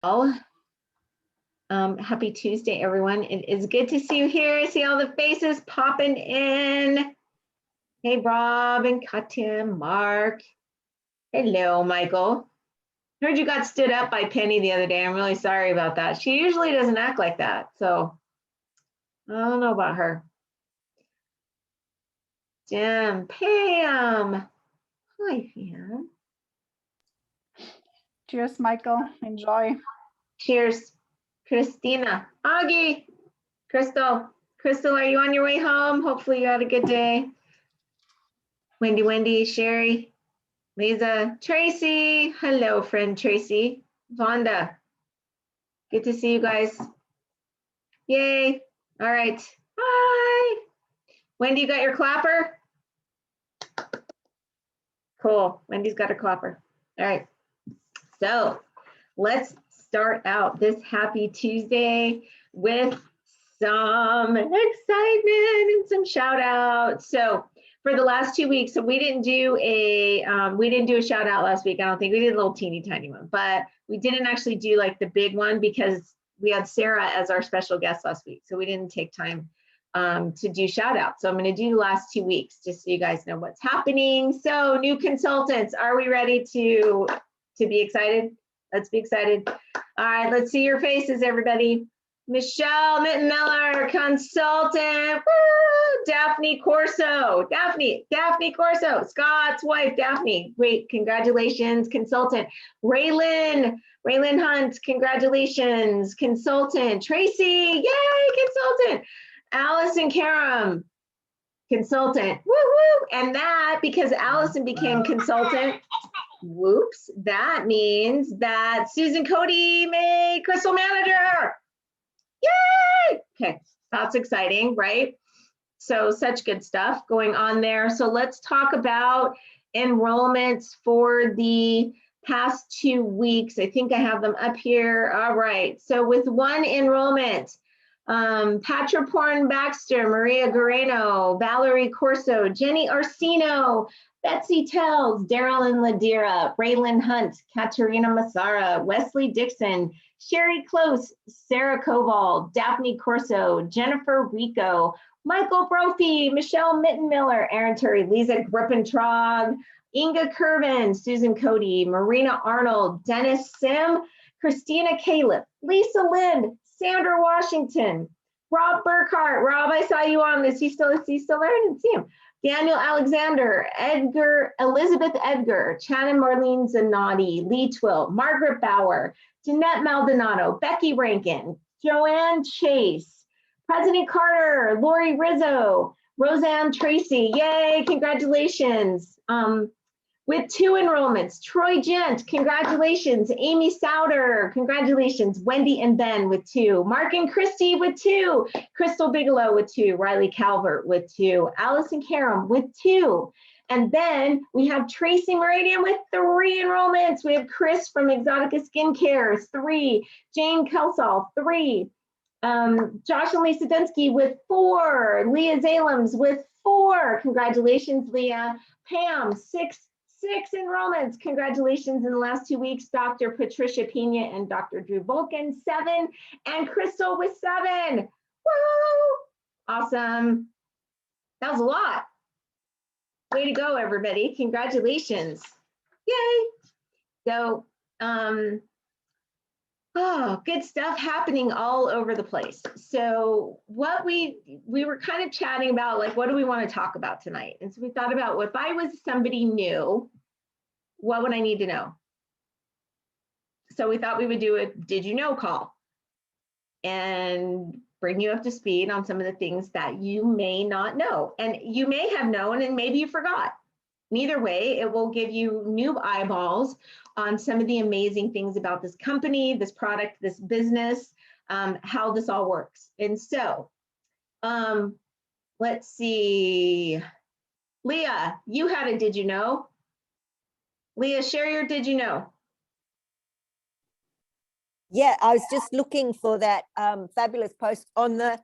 well. Happy Tuesday, everyone. It is good to see you here. I see all the faces popping in. Hey, Rob and Katya, Mark. Hello, Michael. Heard you got stood up by Penny the other day. I'm really sorry about that. She usually doesn't act like that, so I don't know about her. Jim, Pam. Hi, Pam. Cheers, Michael. Enjoy. Cheers. Christina, Augie, Crystal. Crystal, are you on your way home? Hopefully you had a good day. Wendy, Sherry, Lisa, Tracy. Hello, friend Tracy. Vonda. Good to see you guys. Yay. All right. Bye. Wendy, you got your clapper? Cool. Wendy's got her clapper. All right. So let's start out this happy Tuesday with some excitement and some shout outs. So for the last 2 weeks, so we didn't do a shout out last week. I don't think we did a little teeny tiny one, but we didn't actually do like the big one because we had Sarah as our special guest last week. So we didn't take time to do shout outs. So I'm going to do the last 2 weeks just so you guys know what's happening. So new consultants, are we ready to be excited? Let's be excited. All right, let's see your faces, everybody. Michelle Mittenmiller, consultant. Woo! Daphne Corso. Daphne Corso. Scott's wife, Daphne. Wait, congratulations, consultant. Raylan Hunt, congratulations, consultant. Tracy, yay, consultant. Allison Karam, consultant. Woo woo! And that, because Allison became consultant, whoops, that means that Susan Cody made Crystal manager. Yay! Okay, that's exciting, right? So such good stuff going on there. So let's talk about enrollments for the past 2 weeks. I think I have them up here. All right, so with one enrollment, Patra Porn Baxter, Maria Guareno, Valerie Corso, Jenny Orsino, Betsy Tells, Daryl and Ladira, Raylan Hunt, Katerina Massara, Wesley Dixon, Sherry Close, Sarah Koval, Daphne Corso, Jennifer Rico, Michael Brophy, Michelle Mittenmiller, Aaron Terry, Lisa Grippentrog, Inga Curvin, Susan Cody, Marina Arnold, Dennis Sim, Christina Caleb, Lisa Lind, Sandra Washington, Rob Burkhart. Rob, I saw you on this. Is he still there? I didn't see him. Daniel Alexander, Elizabeth Edgar, Shannon Marlene Zanotti, Lee Twill, Margaret Bauer, Jeanette Maldonado, Becky Rankin, Joanne Chase, President Carter, Lori Rizzo, Roseanne Tracy. Yay, congratulations. With 2 enrollments, Troy Gent, congratulations. Amy Souter, congratulations. Wendy and Ben with 2. Mark and Christy with 2. Crystal Bigelow with 2. Riley Calvert with 2. Allison Karam with 2. And then we have Tracy Meridian with 3 enrollments. We have Chris from Exotica Skincare, 3. Jane Kelsall, 3. Josh and Lisa Dunsky with 4. Leah Zalems with 4. Congratulations, Leah. Pam, 6 enrollments. Congratulations in the last 2 weeks. Dr. Patricia Pena and Dr. Drew Volkin, 7. And Crystal with 7. Woo! Awesome. That was a lot. Way to go, everybody. Congratulations. Yay. So, good stuff happening all over the place. So what we were kind of chatting about, like, what do we want to talk about tonight? And so we thought about, well, if I was somebody new, what would I need to know? So we thought we would do a did you know call and bring you up to speed on some of the things that you may not know. And you may have known and maybe you forgot. Either way, it will give you new eyeballs on some of the amazing things about this company, this product, this business, how this all works. And so let's see. Leah, you had a did you know? Leah, share your did you know? Yeah, I was just looking for that fabulous post on the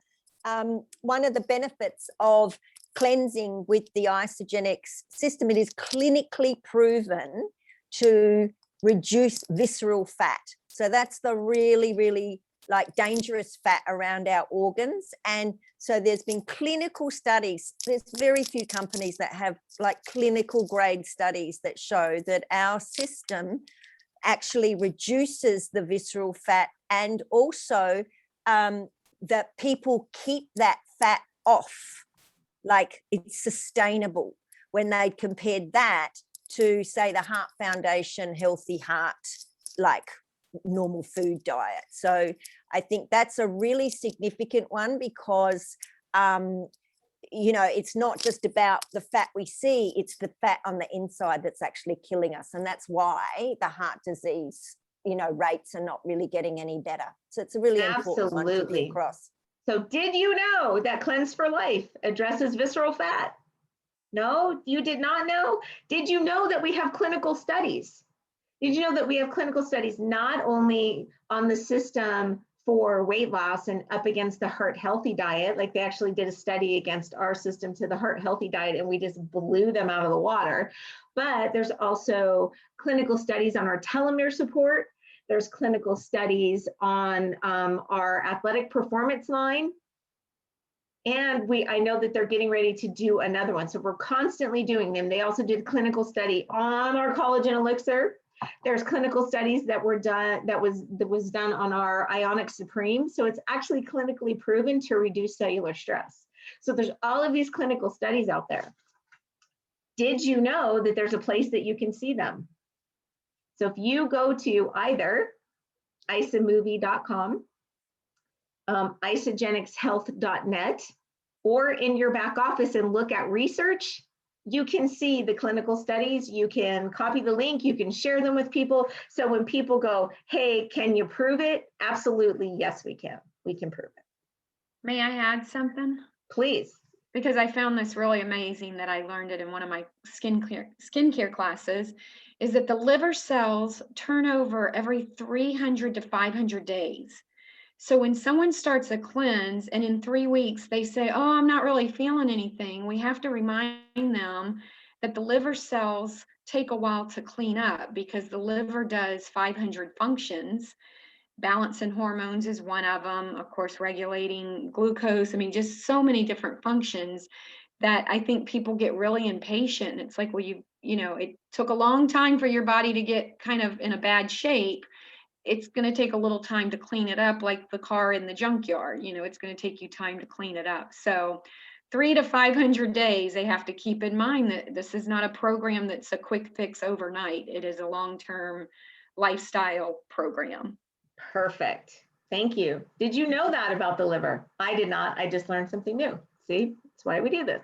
one of the benefits of cleansing with the Isogenics system. It is clinically proven to reduce visceral fat. So that's the really, really like dangerous fat around our organs. And so there's been clinical studies. There's very few companies that have like clinical grade studies that show that our system actually reduces the visceral fat, and also that people keep that fat off, like it's sustainable, when they compared that to, say, the Heart Foundation Healthy Heart, like normal food diet. So I think that's a really significant one, because it's not just about the fat we see, it's the fat on the inside that's actually killing us. And that's why the heart disease, rates are not really getting any better. So it's a really important one to be across. So did you know that Cleanse for Life addresses visceral fat? No, you did not know? Did you know that we have clinical studies? Did you know that we have clinical studies not only on the system for weight loss and up against the Heart Healthy diet, like they actually did a study against our system to the Heart Healthy diet and we just blew them out of the water, but there's also clinical studies on our telomere support. There's clinical studies on our athletic performance line. And I know that they're getting ready to do another one. So we're constantly doing them. They also did a clinical study on our collagen elixir. There's clinical studies that were done, that was done on our Ionic Supreme. So it's actually clinically proven to reduce cellular stress. So there's all of these clinical studies out there. Did you know that there's a place that you can see them? So if you go to either isamovie.com, isagenixhealth.net, or in your back office and look at research, you can see the clinical studies. You can copy the link, you can share them with people. So when people go, hey, can you prove it? Absolutely, yes, we can. We can prove it. May I add something? Please. Because I found this really amazing, that I learned it in one of my skincare classes, is that the liver cells turn over every 300 to 500 days. So when someone starts a cleanse and in 3 weeks they say, oh, I'm not really feeling anything, we have to remind them that the liver cells take a while to clean up, because the liver does 500 functions. Balancing hormones is one of them, of course, regulating glucose. I mean, just so many different functions that I think people get really impatient. And it's like, well, it took a long time for your body to get kind of in a bad shape. It's going to take a little time to clean it up, like the car in the junkyard. It's going to take you time to clean it up. So 300 to 500 days, they have to keep in mind that this is not a program that's a quick fix overnight. It is a long-term lifestyle program. Perfect. Thank you. Did you know that about the liver? I did not. I just learned something new. See, that's why we do this.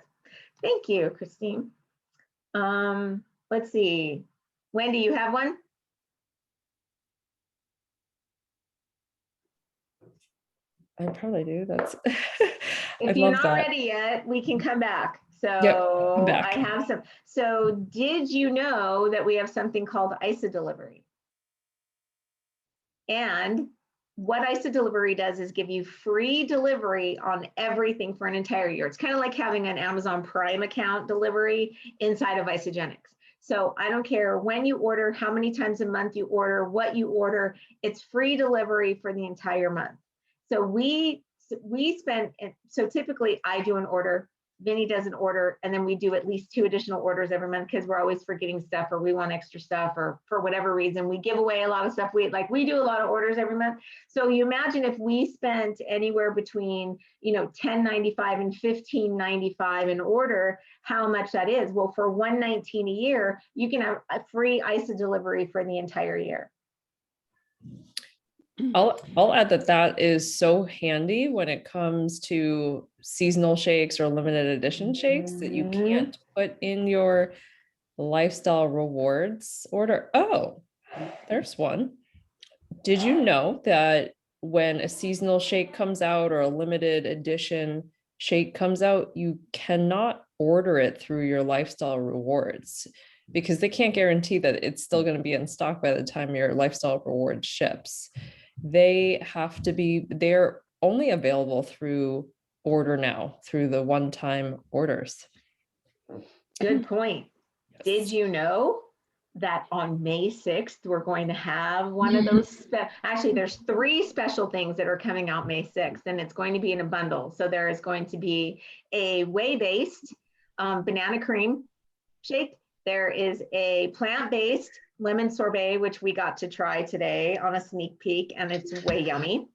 Thank you, Christine. Let's see. Wendy, you have one? I probably do. That's If you're not ready yet, we can come back. So yep, I'm back. I have some. So did you know that we have something called ISA delivery? And what ISA delivery does is give you free delivery on everything for an entire year. It's kind of like having an Amazon Prime account delivery inside of Isagenix. So I don't care when you order, how many times a month you order, what you order, it's free delivery for the entire month. So we spend, so typically I do an order, Vinny does an order, and then we do at least 2 additional orders every month because we're always forgetting stuff, or we want extra stuff, or for whatever reason, we give away a lot of stuff. We do a lot of orders every month. So you imagine if we spent anywhere between, $10.95 and $15.95 an order, how much that is. Well, for $119 a year, you can have a free ISA delivery for the entire year. I'll add that is so handy when it comes to seasonal shakes or limited edition shakes that you can't put in your lifestyle rewards order. Oh, there's one. Did you know that when a seasonal shake comes out or a limited edition shake comes out, you cannot order it through your lifestyle rewards, because they can't guarantee that it's still going to be in stock by the time your lifestyle reward ships. They're only available through Order Now, through the one-time orders. Good point. Yes. Did you know that on May 6th, we're going to have one of those. Actually, there's 3 special things that are coming out May 6th, and it's going to be in a bundle. So there is going to be a whey-based banana cream shake. There is a plant-based lemon sorbet, which we got to try today on a sneak peek, and it's way yummy.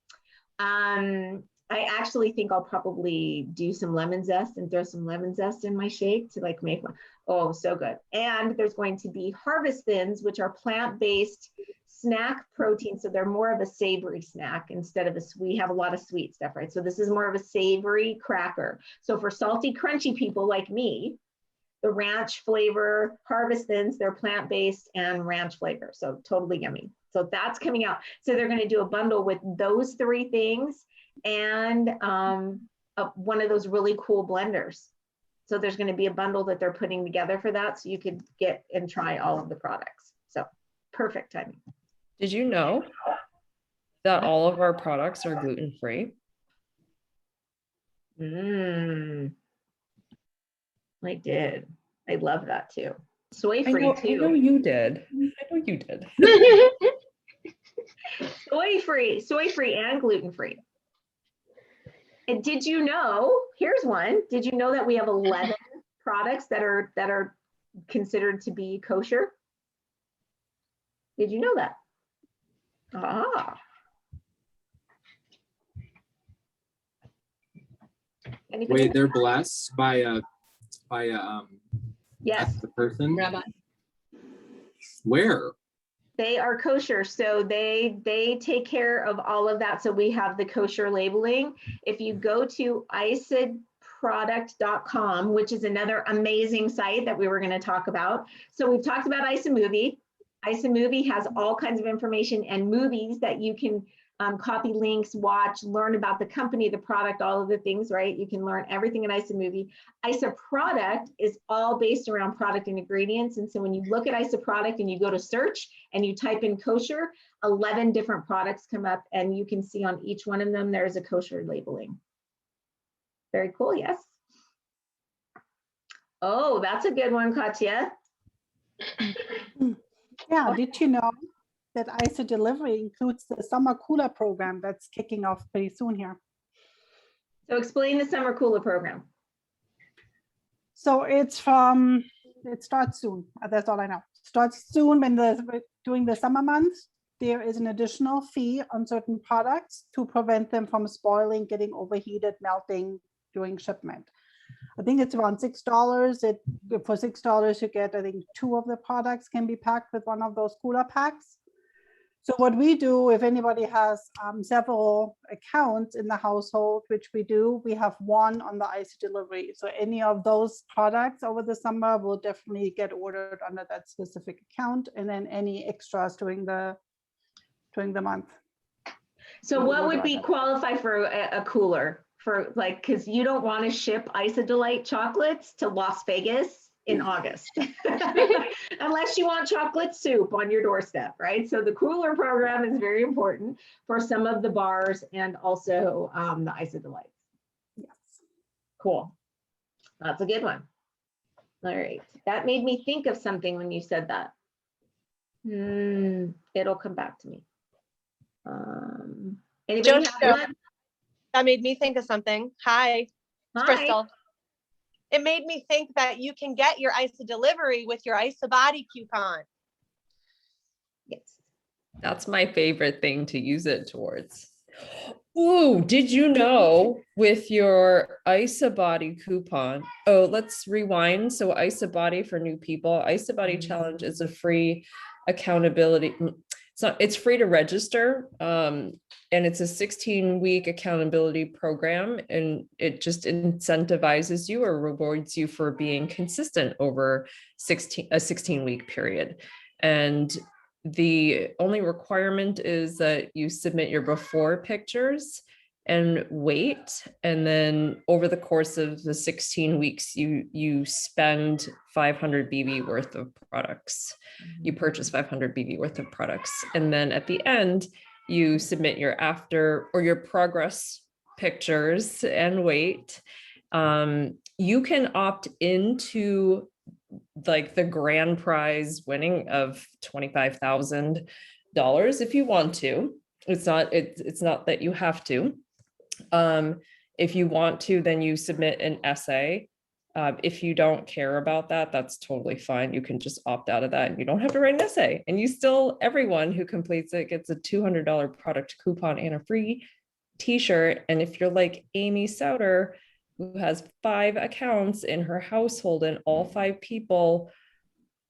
I actually think I'll probably do some lemon zest and throw some lemon zest in my shake to like make one. Oh, so good. And there's going to be Harvest Thins, which are plant-based snack protein. So they're more of a savory snack instead of we have a lot of sweet stuff, right? So this is more of a savory cracker. So for salty, crunchy people like me, the ranch flavor Harvest Thins, they're plant-based and ranch flavor. So totally yummy. So that's coming out. So they're going to do a bundle with those 3 things and one of those really cool blenders. So there's going to be a bundle that they're putting together for that. So you could get and try all of the products. So perfect timing. Did you know that all of our products are gluten-free? I did. I love that too. Soy-free too. I know you did. I know you did. Soy-free and gluten-free. And did you know, here's one, did you know that we have 11 products that are considered to be kosher? Did you know that? Ah. Wait, they're blessed by yes, the person? Rabbi. Where? they are kosher. So they take care of all of that. So we have the kosher labeling. If you go to icidproduct.com, which is another amazing site that we were going to talk about. So we've talked about iSaMovie. iSaMovie has all kinds of information and movies that you can copy links, watch, learn about the company, the product, all of the things, right? You can learn everything in iSaMovie. iSaProduct is all based around product and ingredients. And so when you look at iSaProduct and you go to search and you type in kosher, 11 different products come up and you can see on each one of them, there's a kosher labeling. Very cool, yes? Oh, that's a good one, Katya. Yeah, did you know that ISO delivery includes the summer cooler program that's kicking off pretty soon here? So explain the summer cooler program. So it starts soon. That's all I know. Starts soon during the summer months. There is an additional fee on certain products to prevent them from spoiling, getting overheated, melting during shipment. I think it's around $6. For $6 you get, I think 2 of the products can be packed with one of those cooler packs. So what we do, if anybody has several accounts in the household, which we do, we have one on the ISO delivery. So any of those products over the summer will definitely get ordered under that specific account, and then any extras during the month. So what would be qualify for a cooler for like, because you don't want to ship Isadelight chocolates to Las Vegas in August, unless you want chocolate soup on your doorstep, right? So the cooler program is very important for some of the bars and also the Isadelights. Yes. Cool. That's a good one. All right. That made me think of something when you said that. It'll come back to me. Anybody have one? That made me think of something. Hi, it's Hi. Crystal. It made me think that you can get your ISA delivery with your ISA body coupon. Yes. That's my favorite thing to use it towards. Ooh, did you know with your ISA body coupon? Oh, let's rewind. So ISA body for new people, ISA body challenge is a free accountability. It's free to register. And it's a 16-week accountability program, and it just incentivizes you or rewards you for being consistent over a 16-week period. And the only requirement is that you submit your before pictures and weight, and then over the course of the 16 weeks, you spend 500 BB worth of products. You purchase 500 BB worth of products, and then at the end, you submit your after or your progress pictures and weight. You can opt into like the grand prize winning of $25,000 if you want to. It's not that you have to. If you want to, then you submit an essay. If you don't care about that, that's totally fine. You can just opt out of that and you don't have to write an essay. And you still, everyone who completes it gets a $200 product coupon and a free t-shirt. And if you're like Amy Souter, who has 5 accounts in her household and all 5 people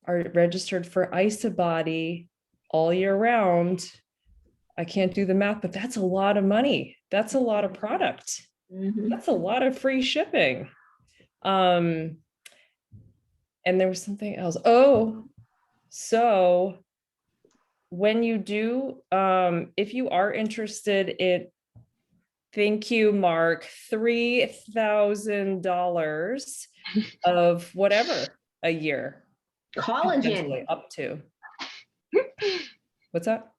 are registered for IsaBody all year round, I can't do the math, but that's a lot of money. That's a lot of product. That's a lot of free shipping. And there was something else. Oh, so when you do, if you are interested in, thank you, Mark, $3,000 of whatever a year. Collagen. Up to. What's that?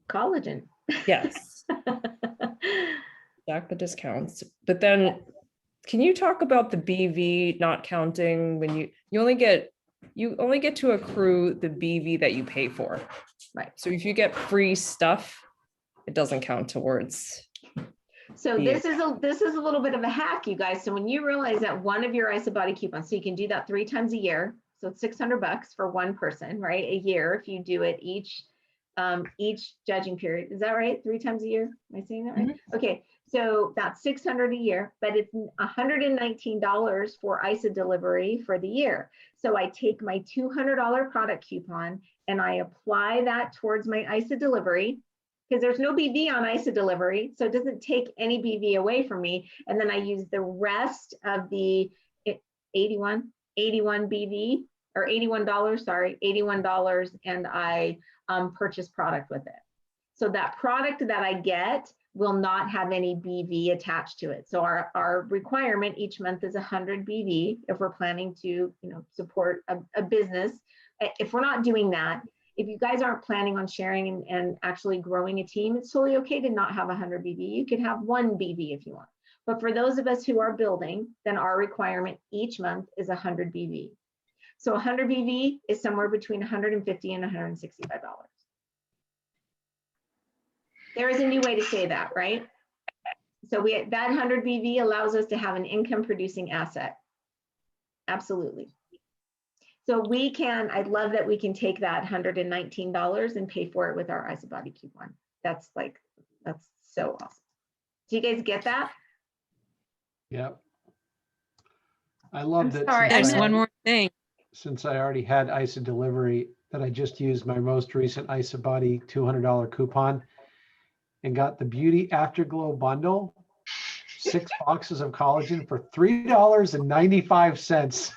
Collagen. Yes. Back the discounts. But then can you talk about the BV not counting when you only get to accrue the BV that you pay for. Right. So if you get free stuff, it doesn't count towards. So this is a little bit of a hack, you guys. So when you realize that one of your IsaBody coupons, so you can do that 3 times a year. So it's $600 for one person, right? A year if you do it each judging period. Is that right? 3 times a year? Am I saying that right? Mm-hmm. Okay. So that's $600 a year, but it's $119 for IsaDelivery for the year. So I take my $200 product coupon and I apply that towards my IsaDelivery, because there's no BV on IsaDelivery, so it doesn't take any BV away from me. And then I use the rest of the 81 BV or $81, and I purchase product with it. So that product that I get will not have any BV attached to it. So our requirement each month is 100 BV if we're planning to, support a business. If we're not doing that, if you guys aren't planning on sharing and actually growing a team, it's totally okay to not have 100 BV. You could have 1 BV if you want. But for those of us who are building, then our requirement each month is 100 BV. So 100 BV is somewhere between $150 and $165. There is a new way to say that, right? So that 100 BV allows us to have an income producing asset. Absolutely. So I love that we can take that $119 and pay for it with our IsaBody coupon. That's so awesome. Do you guys get that? Yep. I love that. Sorry, There's one more thing. Since I already had IsaDelivery, that I just used my most recent IsaBody $200 coupon and got the Beauty Afterglow bundle, 6 boxes of collagen for $3.95.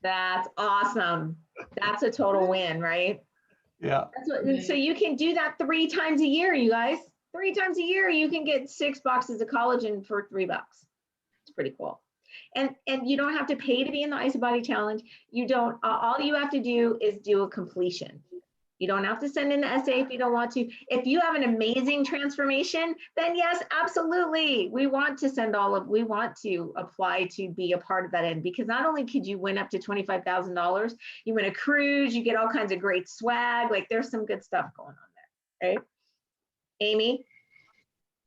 That's awesome. That's a total win, right? Yeah. So you can do that 3 times a year, you guys. 3 times a year, you can get 6 boxes of collagen for $3. It's pretty cool. And you don't have to pay to be in the IsaBody challenge. You don't. All you have to do is do a completion. You don't have to send in the essay if you don't want to. If you have an amazing transformation, then yes, absolutely. We want to apply to be a part of that end, because not only could you win up to $25,000, you win a cruise, you get all kinds of great swag. Like there's some good stuff going on there, right? Amy?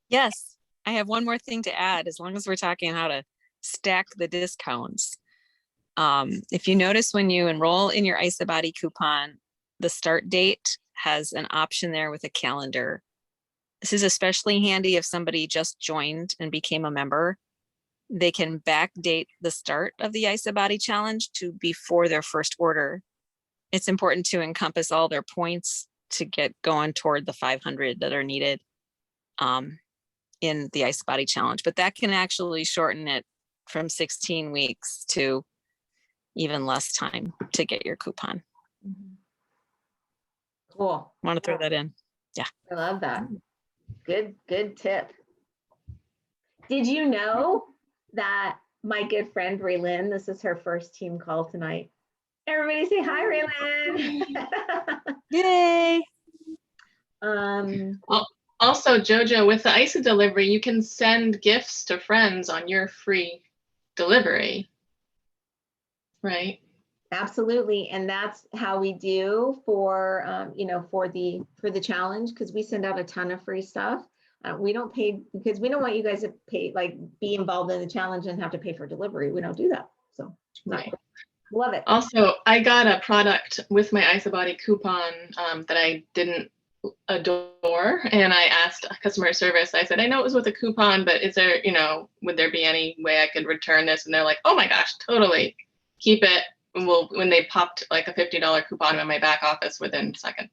Yes, I have one more thing to add, as long as we're talking how to stack the discounts. If you notice when you enroll in your IsaBody coupon, the start date has an option there with a calendar. This is especially handy if somebody just joined and became a member. They can backdate the start of the IsaBody challenge to before their first order. It's important to encompass all their points to get going toward the 500 that are needed in the IsaBody challenge, but that can actually shorten it from 16 weeks to even less time to get your coupon. Cool. Want to throw that in? Yeah. I love that. Good tip. Did you know that my good friend Raylyn, this is her first team call tonight. Everybody say hi, Raylyn. Yay. Also, Jojo, with the IsaDelivery, you can send gifts to friends on your free delivery, right? Absolutely, and that's how we do for you know, for the challenge, because we send out a ton of free stuff. We don't pay because we don't want you guys to pay, like, be involved in the challenge and have to pay for delivery. We don't do that. So Right. love it. Also, I got a product with my IsaBody coupon that I didn't adore, and I asked customer service. I said, I know it was with a coupon, but is there, you know, would there be any way I could return this? And they're like, oh my gosh, totally, keep it. Well, when they popped like a $50 coupon in my back office within seconds.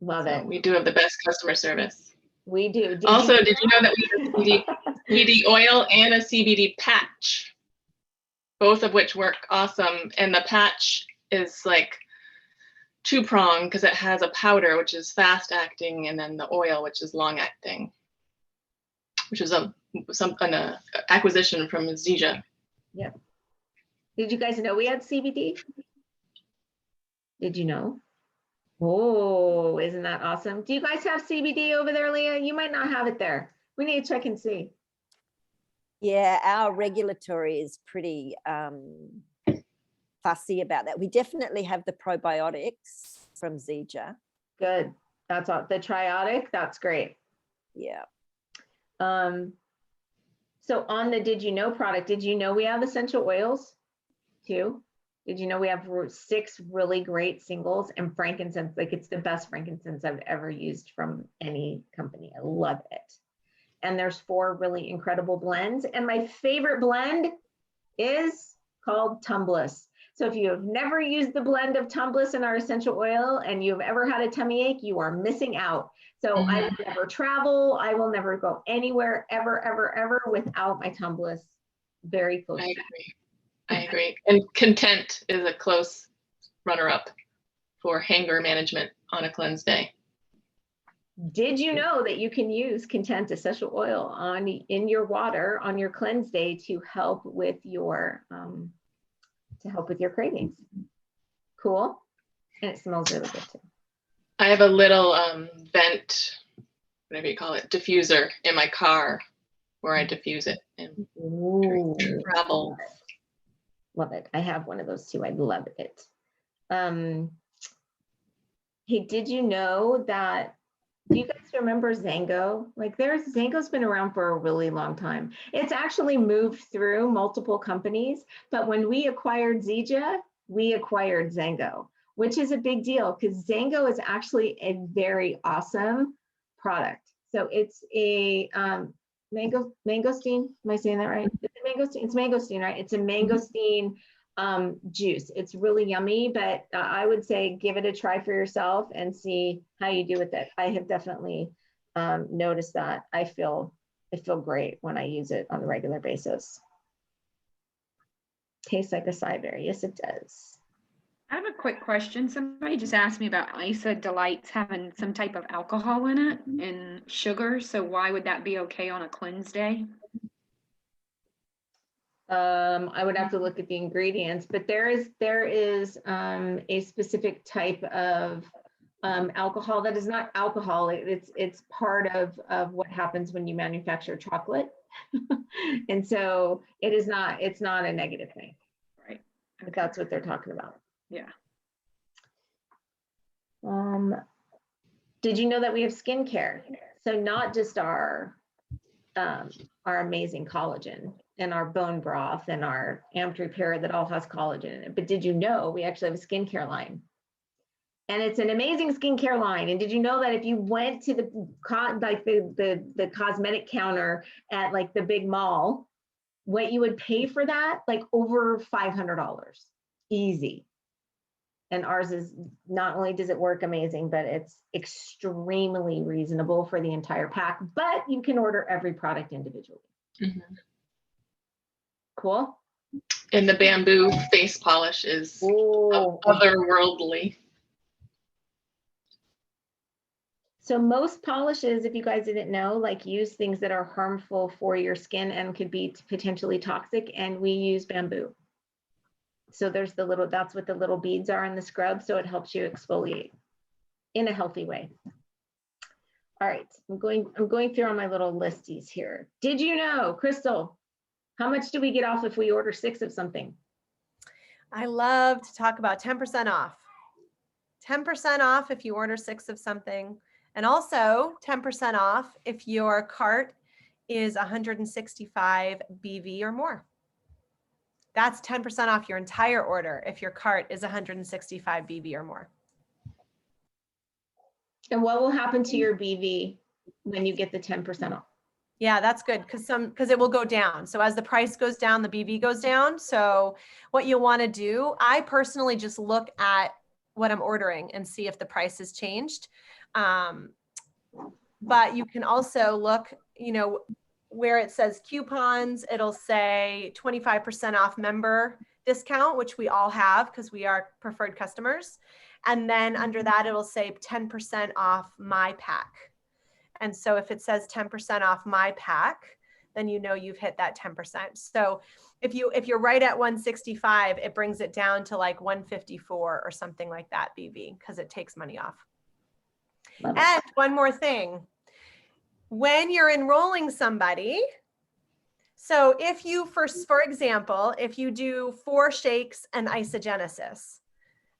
Love So it. we do have the best customer service. We do. Did Also, did you know that we have CBD oil and a CBD patch, both of which work awesome. And the patch is like two-pronged because it has a powder, which is fast acting, and then the oil, which is long acting, which is an acquisition from Zija. Yep. Did you guys know we had CBD? Did you know? Oh, isn't that awesome? Do you guys have CBD over there, Leah? You might not have it there. We need to check and see. Yeah, our regulatory is pretty fussy about that. We definitely have the probiotics from Zija. Good. That's all. The triotic, that's great. Yeah. So on the Did You Know product, did you know we have essential oils too? Did you know we have 6 really great singles and frankincense? Like, it's the best frankincense I've ever used from any company. I love it. And there's 4 really incredible blends. And my favorite blend is called Tumbliss. So if you have never used the blend of Tumbliss in our essential oil and you've ever had a tummy ache, you are missing out. So I will never travel. I will never go anywhere ever, ever, ever without my Tumbliss. Very close. I agree. I agree. And Content is a close runner-up for hanger management on a cleanse day. Did you know that you can use Content essential oil in your water on your cleanse day to help with your cravings? Cool. And it smells really good too. I have a little vent, whatever you call it, diffuser in my car where I diffuse it and travel. Love it. I have one of those too. I love it. Hey, did you know that, do you guys remember Xango? Like, Xango's been around for a really long time. It's actually moved through multiple companies, but when we acquired Zija, we acquired Xango, which is a big deal because Xango is actually a very awesome product. So it's a mangosteen. Am I saying that right? Is it mangosteen? It's mangosteen, right? It's a mangosteen juice. It's really yummy, but I would say give it a try for yourself and see how you do with it. I have definitely noticed that. I feel great when I use it on a regular basis. Tastes like acai berry. Yes, it does. I have a quick question. Somebody just asked me about Isa Delights having some type of alcohol in it and sugar. So why would that be okay on a cleanse day? I would have to look at the ingredients, but there is a specific type of alcohol that is not alcohol. It's part of what happens when you manufacture chocolate, and so it's not a negative thing, right? But that's what they're talking about. Yeah. Did you know that we have skincare? So not just our amazing collagen and our bone broth and our Amped Repair that all has collagen in it, but did you know we actually have a skincare line? And it's an amazing skincare line. And did you know that if you went to the cosmetic counter at like the big mall, what you would pay for that, like over $500, easy. And ours is, not only does it work amazing, but it's extremely reasonable for the entire pack, but you can order every product individually. Mm-hmm. Cool. And the bamboo face polish is otherworldly. So most polishes, if you guys didn't know, like use things that are harmful for your skin and could be potentially toxic, and we use bamboo. So there's that's what the little beads are in the scrub, so it helps you exfoliate in a healthy way. All right, I'm going through on my little listies here. Did you know, Crystal, how much do we get off if we order 6 of something? I love to talk about 10% off. 10% off if you order 6 of something. And also 10% off if your cart is 165 BV or more. That's 10% off your entire order if your cart is 165 BV or more. And what will happen to your BV when you get the 10% off? Yeah, that's good because it will go down. So as the price goes down, the BV goes down. So what you want to do, I personally just look at what I'm ordering and see if the price has changed. But you can also look, you know, where it says coupons, it'll say 25% off member discount, which we all have because we are preferred customers. And then under that, it'll say 10% off my pack. And so if it says 10% off my pack, then you know you've hit that 10%. So if you're right at 165, it brings it down to like 154 or something like that BV because it takes money off. And one more thing, when you're enrolling somebody, so if you, for example, if you do 4 shakes and isogenesis,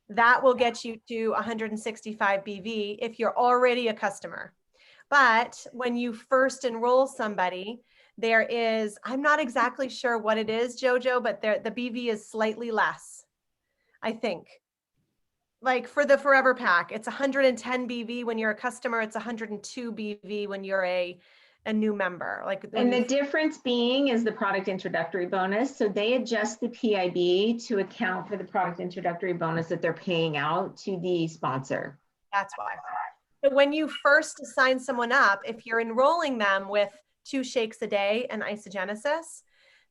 that will get you to 165 BV if you're already a customer. But when you first enroll somebody, there is, I'm not exactly sure what it is, Jojo, but the BV is slightly less, I think. Like for the Forever Pack, it's 110 BV when you're a customer, it's 102 BV when you're a new member. And the difference being is the product introductory bonus. So they adjust the PIB to account for the product introductory bonus that they're paying out to the sponsor. That's why. So when you first assign someone up, if you're enrolling them with 2 shakes a day and isogenesis,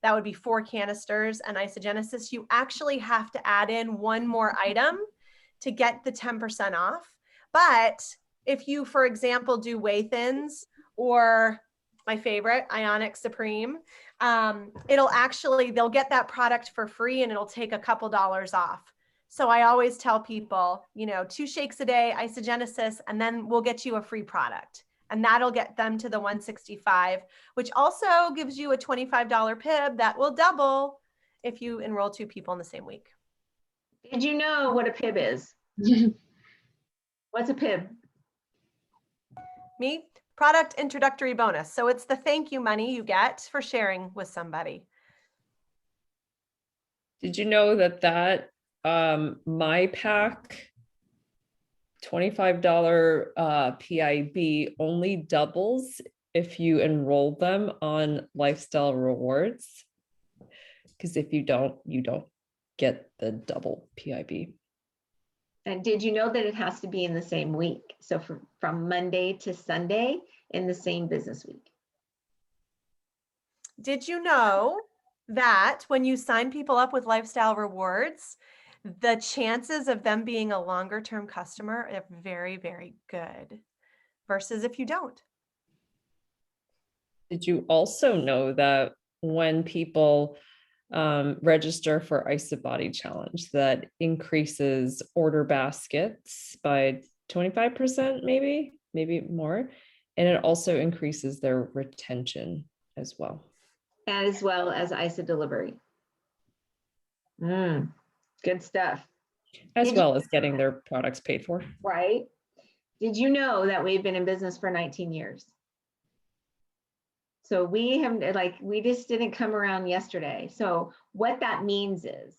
that would be 4 canisters and isogenesis, you actually have to add in 1 more item to get the 10% off. But if you, for example, do whey thins or my favorite, Ionic Supreme, they'll get that product for free and it'll take a couple dollars off. So I always tell people, you know, 2 shakes a day, isogenesis, and then we'll get you a free product. And that'll get them to the 165, which also gives you a $25 PIB that will double if you enroll 2 people in the same week. Did you know what a PIB is? What's a PIB? Me? Product introductory bonus. So it's the thank you money you get for sharing with somebody. Did you know that my pack $25 PIB only doubles if you enroll them on lifestyle rewards? Because if you don't get the double PIB. And did you know that it has to be in the same week? So from Monday to Sunday in the same business week. Did you know that when you sign people up with lifestyle rewards, the chances of them being a longer term customer are very, very good versus if you don't? Did you also know that when people register for IsaBody Challenge, that increases order baskets by 25%, maybe more, and it also increases their retention as well as ISA delivery? Good stuff. As well as getting their products paid for. Right. Did you know that we've been in business for 19 years? So we just didn't come around yesterday. So what that means is,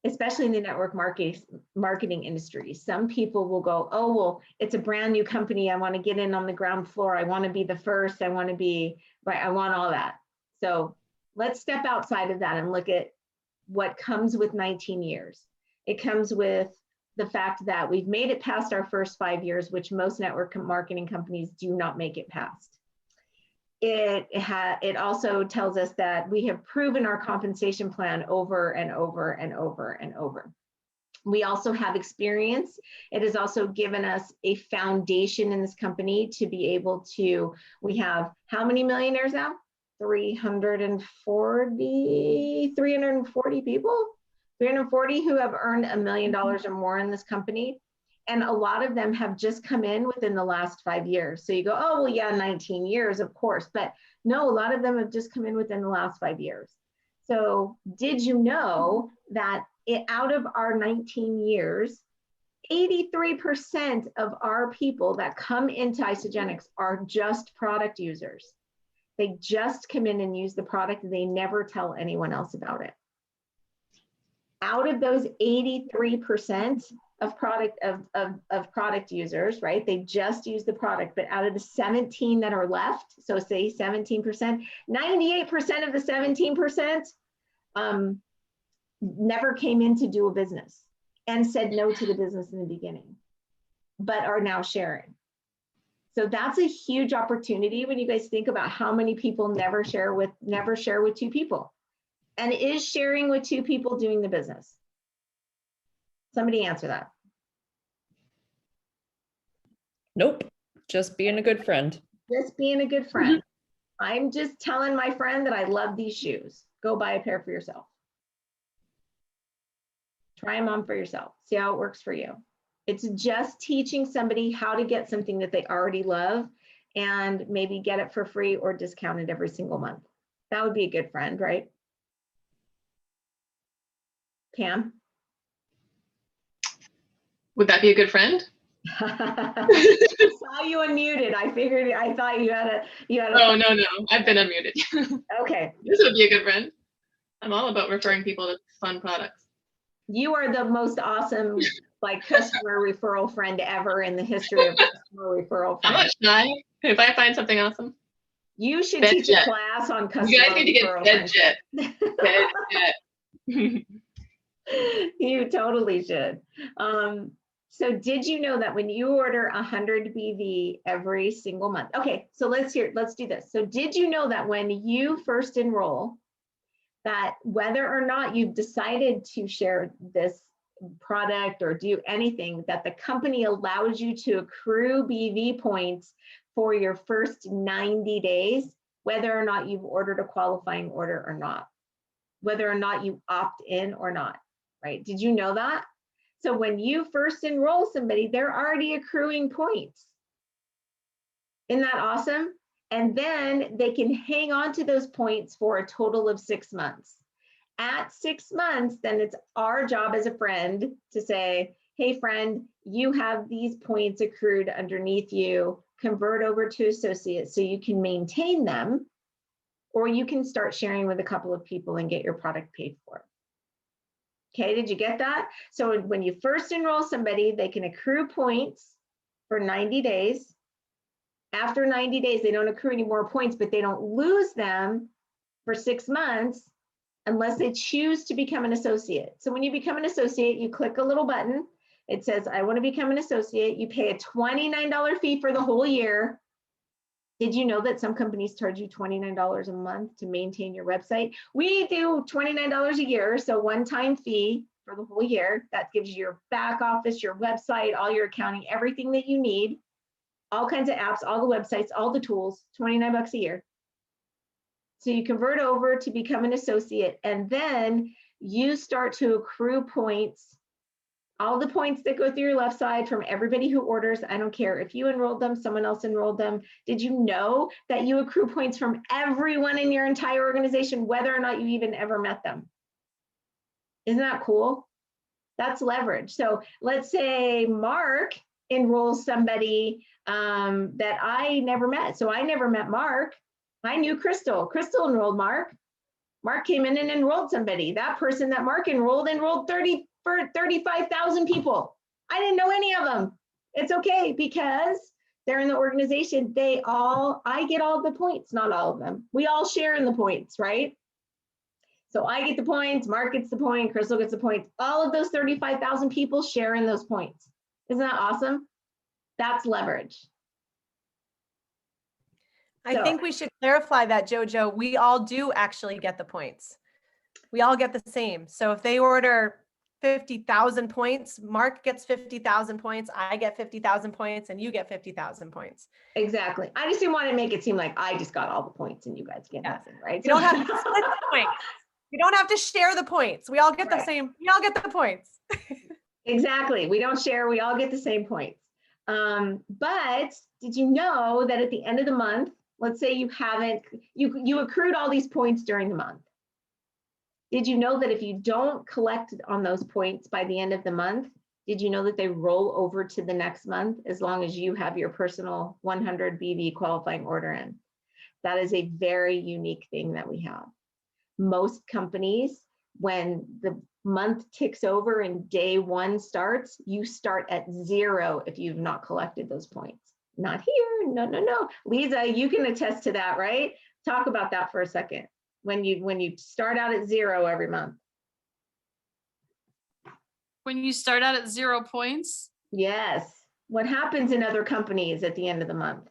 especially in the network marketing industry, some people will go, oh, well, it's a brand new company. I want to get in on the ground floor. I want to be the first. I want to be, right. I want all that. So let's step outside of that and look at what comes with 19 years. It comes with the fact that we've made it past our first 5 years, which most network marketing companies do not make it past. It also tells us that we have proven our compensation plan over and over and over and over. We also have experience. It has also given us a foundation in this company to be able to, we have how many millionaires now? 340 people, 340 who have earned $1 million or more in this company. And a lot of them have just come in within the last 5 years. So you go, oh, well, yeah, 19 years, of course. But no, a lot of them have just come in within the last 5 years. So did you know that out of our 19 years, 83% of our people that come into Isogenics are just product users. They just come in and use the product. They never tell anyone else about it. Out of those 83% of product users, right? They just use the product, but out of the 17 that are left, so say 17%, 98% of the 17% never came in to do a business and said no to the business in the beginning, but are now sharing. So that's a huge opportunity when you guys think about how many people never share with two people. And is sharing with two people doing the business? Somebody answer that. Nope. Just being a good friend. Just being a good friend. I'm just telling my friend that I love these shoes. Go buy a pair for yourself. Try them on for yourself. See how it works for you. It's just teaching somebody how to get something that they already love and maybe get it for free or discounted every single month. That would be a good friend, right? Pam? Would that be a good friend? I saw you unmuted. I thought you had a. Oh, no. I've been unmuted. Okay. This would be a good friend. I'm all about referring people to fun products. You are the most awesome customer referral friend ever in the history of customer referral friends. I'm not shy. If I find something awesome. You should teach a class on customer referral. You guys need to get Bed Jet. You totally should. So did you know that when you order 100 BV every single month? Okay, so let's do this. So did you know that when you first enroll, that whether or not you've decided to share this product or do anything, that the company allows you to accrue BV points for your first 90 days, whether or not you've ordered a qualifying order or not, whether or not you opt in or not, right? Did you know that? So when you first enroll somebody, they're already accruing points. Isn't that awesome? And then they can hang on to those points for a total of 6 months. At 6 months, then it's our job as a friend to say, hey friend, you have these points accrued underneath you, convert over to associates so you can maintain them, or you can start sharing with a couple of people and get your product paid for. Okay, did you get that? So when you first enroll somebody, they can accrue points for 90 days. After 90 days, they don't accrue any more points, but they don't lose them for 6 months unless they choose to become an associate. So when you become an associate, you click a little button. It says, I want to become an associate. You pay a $29 fee for the whole year. Did you know that some companies charge you $29 a month to maintain your website? We do $29 a year, so one-time fee for the whole year. That gives you your back office, your website, all your accounting, everything that you need, all kinds of apps, all the websites, all the tools, 29 bucks a year. So you convert over to become an associate, and then you start to accrue points, all the points that go through your left side from everybody who orders. I don't care if you enrolled them, someone else enrolled them. Did you know that you accrue points from everyone in your entire organization, whether or not you even ever met them? Isn't that cool? That's leverage. So let's say Mark enrolls somebody that I never met. So I never met Mark. I knew Crystal. Crystal enrolled Mark. Mark came in and enrolled somebody. That person that Mark enrolled 35,000 people. I didn't know any of them. It's okay because they're in the organization. I get all the points, not all of them. We all share in the points, right? So I get the points, Mark gets the point, Crystal gets the points. All of those 35,000 people share in those points. Isn't that awesome? That's leverage. I think we should clarify that, JoJo. We all do actually get the points. We all get the same. So if they order 50,000 points, Mark gets 50,000 points, I get 50,000 points, and you get 50,000 points. Exactly. I just didn't want to make it seem like I just got all the points and you guys get nothing, right? You don't have to split the points. You don't have to share the points. We all get the same. We all get the points. Exactly. We don't share. We all get the same points. But did you know that at the end of the month, let's say you accrued all these points during the month. Did you know that if you don't collect on those points by the end of the month, did you know that they roll over to the next month as long as you have your personal 100 BV qualifying order in? That is a very unique thing that we have. Most companies, when the month ticks over and day one starts, you start at 0 if you've not collected those points. Not here, no. Lisa, you can attest to that, right? Talk about that for a second. When you start out at 0 every month. When you start out at 0 points? Yes. What happens in other companies at the end of the month?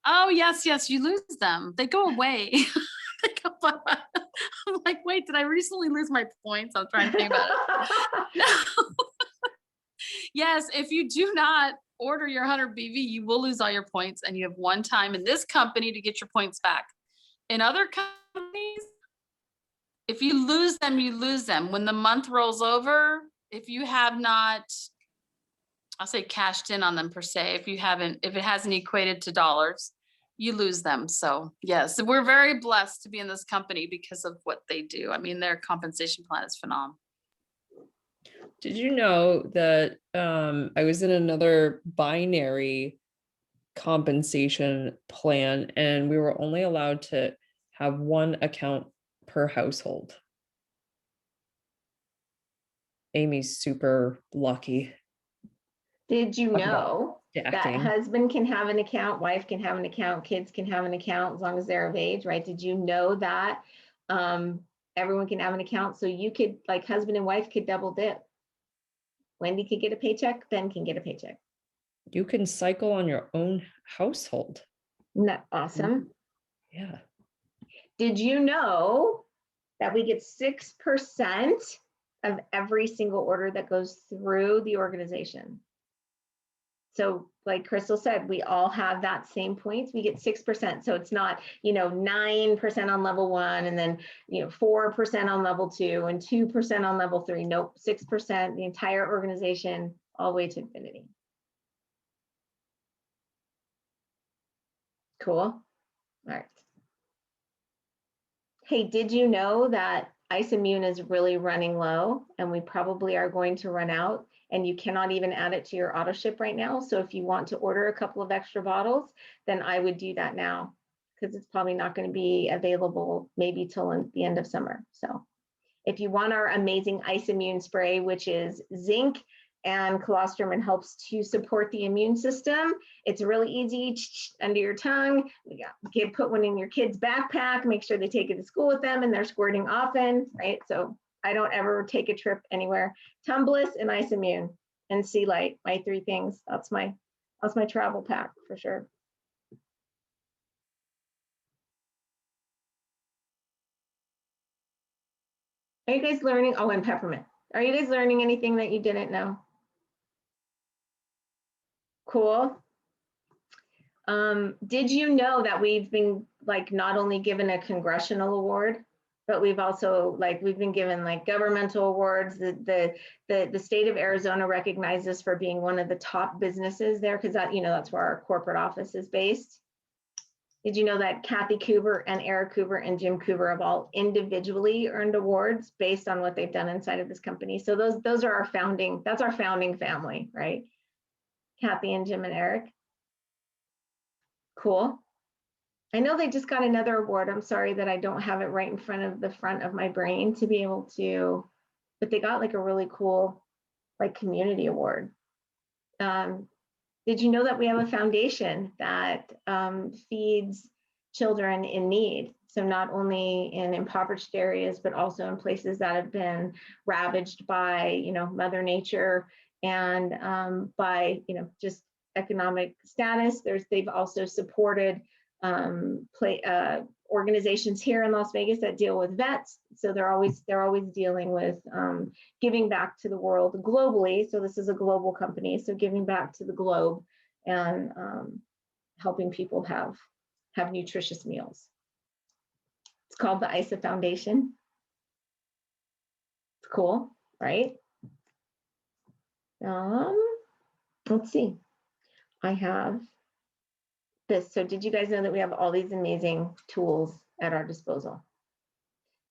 Oh, yes, you lose them. They go away. I'm like, wait, did I recently lose my points? I'm trying to think about it. No. Yes, if you do not order your 100 BV, you will lose all your points, and you have one time in this company to get your points back. In other companies, if you lose them, you lose them. When the month rolls over, if you have not, I'll say cashed in on them per se, if it hasn't equated to dollars, you lose them. So yes, we're very blessed to be in this company because of what they do. I mean, their compensation plan is phenomenal. Did you know that I was in another binary compensation plan and we were only allowed to have one account per household? Amy's super lucky. Did you know that Stacking. husband can have an account, wife can have an account, kids can have an account as long as they're of age, right? Did you know that everyone can have an account? So you could, like, husband and wife could double dip. Wendy could get a paycheck, Ben can get a paycheck. You can cycle on your own household. Isn't that awesome? Yeah. Did you know that we get 6% of every single order that goes through the organization? So like Crystal said, we all have that same points. We get 6%. So it's not, 9% on level 1 and then, 4% on level 2 and 2% on level 3. Nope, 6%, the entire organization, all the way to infinity. Cool. All right. Hey, did you know that IceImmune is really running low and we probably are going to run out, and you cannot even add it to your auto ship right now? So if you want to order a couple of extra bottles, then I would do that now because it's probably not going to be available maybe till the end of summer. So if you want our amazing IceImmune spray, which is zinc and colostrum and helps to support the immune system, it's really easy under your tongue. Put one in your kid's backpack, make sure they take it to school with them and they're squirting often, right? So I don't ever take a trip anywhere. Tumbliss and IceImmune and Sea Light, my 3 things. That's my travel pack for sure. Are you guys learning? Oh, and peppermint. Are you guys learning anything that you didn't know? Cool. Did you know that we've been not only given a congressional award, but we've also we've been given governmental awards. The state of Arizona recognized us for being one of the top businesses there because that's where our corporate office is based. Did you know that Kathy Coover and Eric Coover and Jim Coover have all individually earned awards based on what they've done inside of this company? So those are that's our founding family, right? Kathy and Jim and Eric. Cool. I know they just got another award. I'm sorry that I don't have it right in front of my brain to be able to, but they got a really cool community award. Did you know that we have a foundation that feeds children in need? So not only in impoverished areas, but also in places that have been ravaged by, Mother Nature and by, just economic status. They've also supported organizations here in Las Vegas that deal with vets. So they're always dealing with giving back to the world globally. So this is a global company. So giving back to the globe and helping people have nutritious meals. It's called the ISA Foundation. It's cool, right? Let's see. I have this. So did you guys know that we have all these amazing tools at our disposal?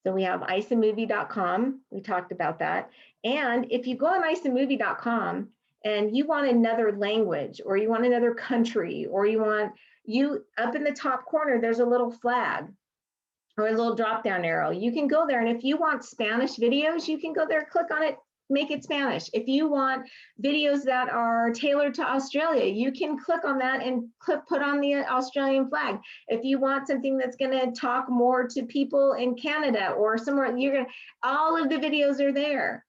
So we have isamovie.com. We talked about that. And if you go on isamovie.com and you want another language, or you want another country, or you up in the top corner, there's a little flag or a little drop down arrow. You can go there. And if you want Spanish videos, you can go there, click on it, make it Spanish. If you want videos that are tailored to Australia, you can click on that and put on the Australian flag. If you want something that's going to talk more to people in Canada or somewhere, all of the videos are there.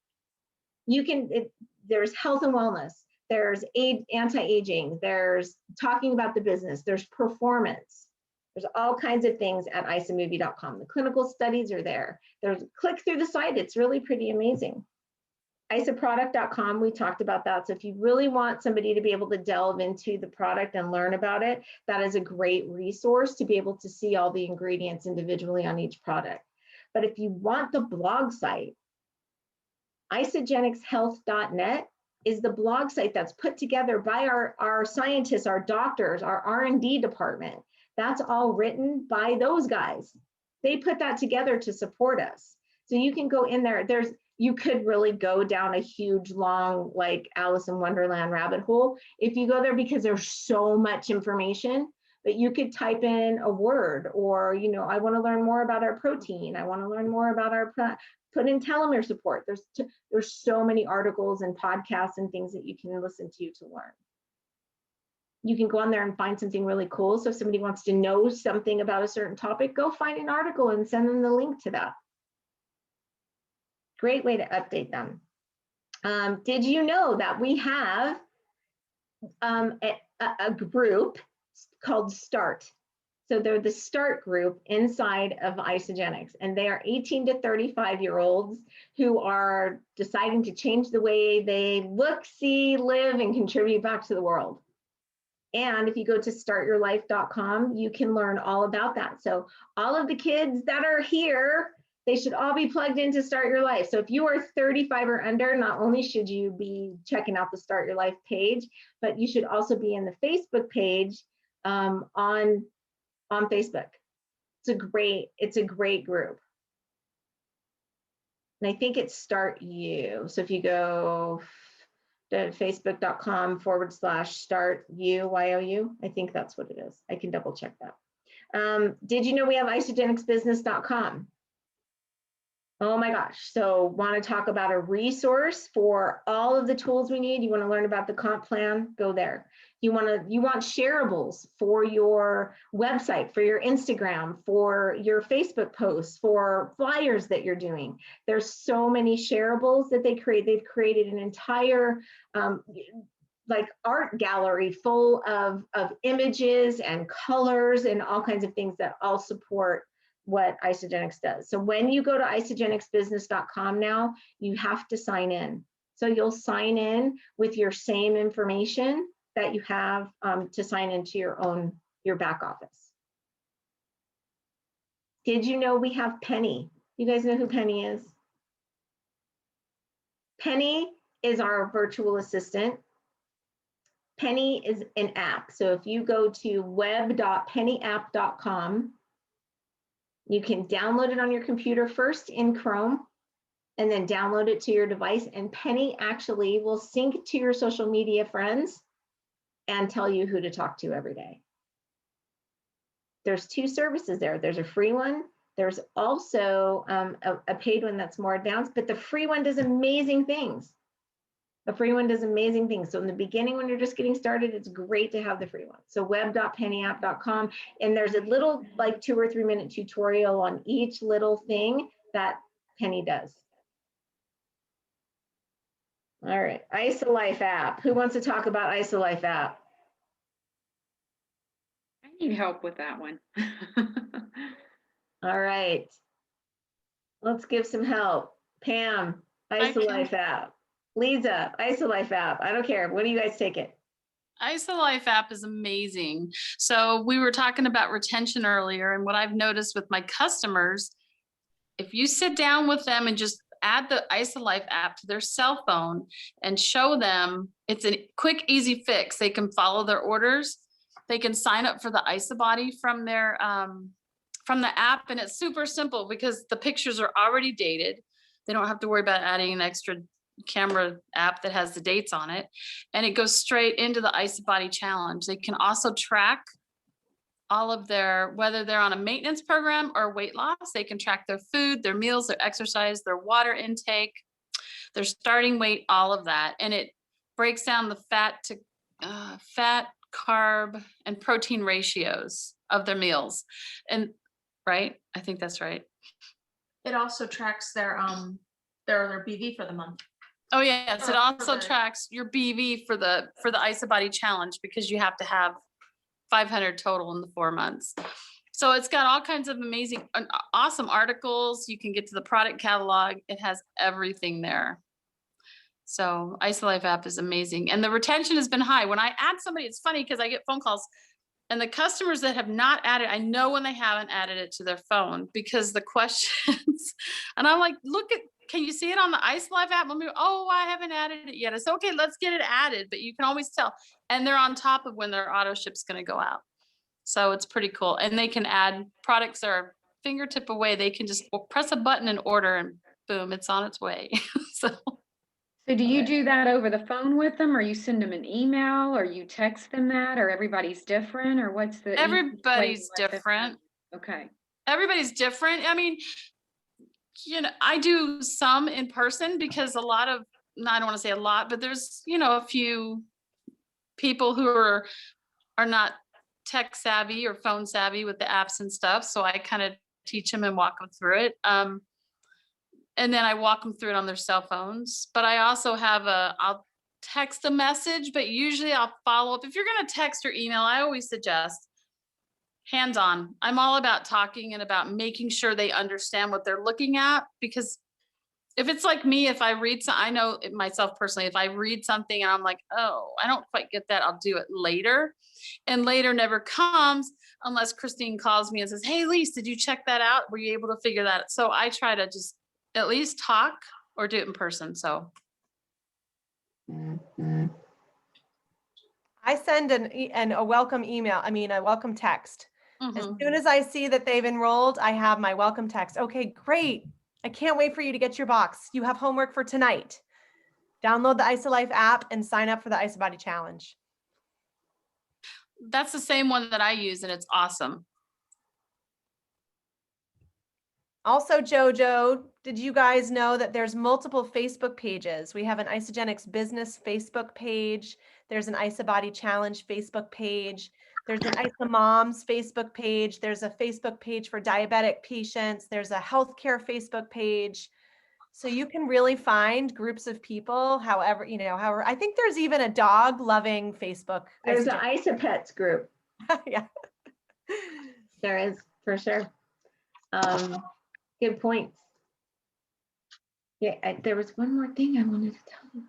There's health and wellness, there's anti-aging, there's talking about the business, there's performance. There's all kinds of things at isamovie.com. The clinical studies are there. Click through the site. It's really pretty amazing. isaproduct.com, we talked about that. So if you really want somebody to be able to delve into the product and learn about it, that is a great resource to be able to see all the ingredients individually on each product. But if you want the blog site, isagenixhealth.net is the blog site that's put together by our scientists, our doctors, our R&D department. That's all written by those guys. They put that together to support us. So you can go in there. You could really go down a huge, long, like Alice in Wonderland rabbit hole if you go there, because there's so much information. But you could type in a word, or, I want to learn more about our protein. I want to learn more about put in telomere support. There's so many articles and podcasts and things that you can listen to learn. You can go on there and find something really cool. So if somebody wants to know something about a certain topic, go find an article and send them the link to that. Great way to update them. Did you know that we have a group called START? So they're the START group inside of Isagenix, and they are 18 to 35-year-olds who are deciding to change the way they look, see, live, and contribute back to the world. And if you go to startyourlife.com, you can learn all about that. So all of the kids that are here, they should all be plugged into Start Your Life. So if you are 35 or under, not only should you be checking out the Start Your Life page, but you should also be in the Facebook page on Facebook. It's a great group. And I think it's Start You. So if you go to facebook.com/start you, I think that's what it is. I can double check that. Did you know we have isagenixbusiness.com? Oh my gosh. So want to talk about a resource for all of the tools we need? You want to learn about the comp plan? Go there. You want shareables for your website, for your Instagram, for your Facebook posts, for flyers that you're doing. There's so many shareables that they create. They've created an entire like art gallery full of images and colors and all kinds of things that all support what Isagenix does. So when you go to isagenixbusiness.com now, you have to sign in. So you'll sign in with your same information that you have to sign into your back office. Did you know we have Penny? You guys know who Penny is? Penny is our virtual assistant. Penny is an app. So if you go to web.pennyapp.com, you can download it on your computer first in Chrome, and then download it to your device. And Penny actually will sync to your social media friends and tell you who to talk to every day. There's two services there. There's a free one. There's also a paid one that's more advanced, but the free one does amazing things. The free one does amazing things. So in the beginning, when you're just getting started, it's great to have the free one. So web.pennyapp.com, and there's a little like 2 or 3 minute tutorial on each little thing that Penny does. All right, IsaLife app. Who wants to talk about IsaLife app? I need help with that one. All right, let's give some help. Pam, IsaLife app. Lisa, IsaLife app. I don't care. What do you guys take it? IsaLife app is amazing. So we were talking about retention earlier, and what I've noticed with my customers, if you sit down with them and just add the IsaLife app to their cell phone and show them, it's a quick, easy fix. They can follow their orders. They can sign up for the IsaBody from their from the app, and it's super simple because the pictures are already dated. They don't have to worry about adding an extra camera app that has the dates on it, and it goes straight into the IsaBody challenge. They can also track all of their, whether they're on a maintenance program or weight loss, they can track their food, their meals, their exercise, their water intake, their starting weight, all of that. And it breaks down the fat, carb, and protein ratios of their meals. And right, I think that's right. It also tracks their BV for the month. Oh yes, it Oh, also perfect. tracks your BV for the IsaBody challenge, because you have to have 500 total in the 4 months. So it's got all kinds of amazing, awesome articles. You can get to the product catalog. It has everything there. So IsaLife app is amazing. And the retention has been high. When I add somebody, it's funny because I get phone calls, and the customers that have not added, I know when they haven't added it to their phone because the questions, and I'm like, look at, can you see it on the IsaLife app? Let me, oh, I haven't added it yet. It's okay, let's get it added, but you can always tell. And they're on top of when their auto ship's going to go out. So it's pretty cool. And they can add products that are fingertip away. They can just press a button and order, and boom, it's on its way. So do you do that over the phone with them, or you send them an email, or you text them that, or everybody's different, or what's the easiest way you everybody's let them know? different. Okay. Everybody's different. I mean, you know, I do some in person because a lot of, I don't want to say a lot, but there's, you know, a few people who are not tech savvy or phone savvy with the apps and stuff. So I kind of teach them and walk them through it. And then I walk them through it on their cell phones. But I also have I'll text a message, but usually I'll follow up. If you're going to text or email, I always suggest hands-on. I'm all about talking and about making sure they understand what they're looking at, because if it's like me, if I read I know it myself personally, if I read something and I'm like, oh, I don't quite get that, I'll do it later. And later never comes unless Christine calls me and says, hey, Lise, did you check that out? Were you able to figure that out? So I try to just at least talk or do it in person. So. I send a welcome email, a welcome text. As soon as I see that they've enrolled, I have my welcome text. Okay, great. I can't wait for you to get your box. You have homework for tonight. Download the IsaLife app and sign up for the IsaBody challenge. That's the same one that I use, and it's awesome. Also, JoJo, did you guys know that there's multiple Facebook pages? We have an Isagenix business Facebook page. There's an IsaBody challenge Facebook page. There's an Isa Moms Facebook page. There's a Facebook page for diabetic patients. There's a healthcare Facebook page. So you can really find groups of people, however, I think there's even a dog loving Facebook. There's an Isa Pets group. Yeah. There is, for sure. Good points. Yeah, there was one more thing I wanted to tell you.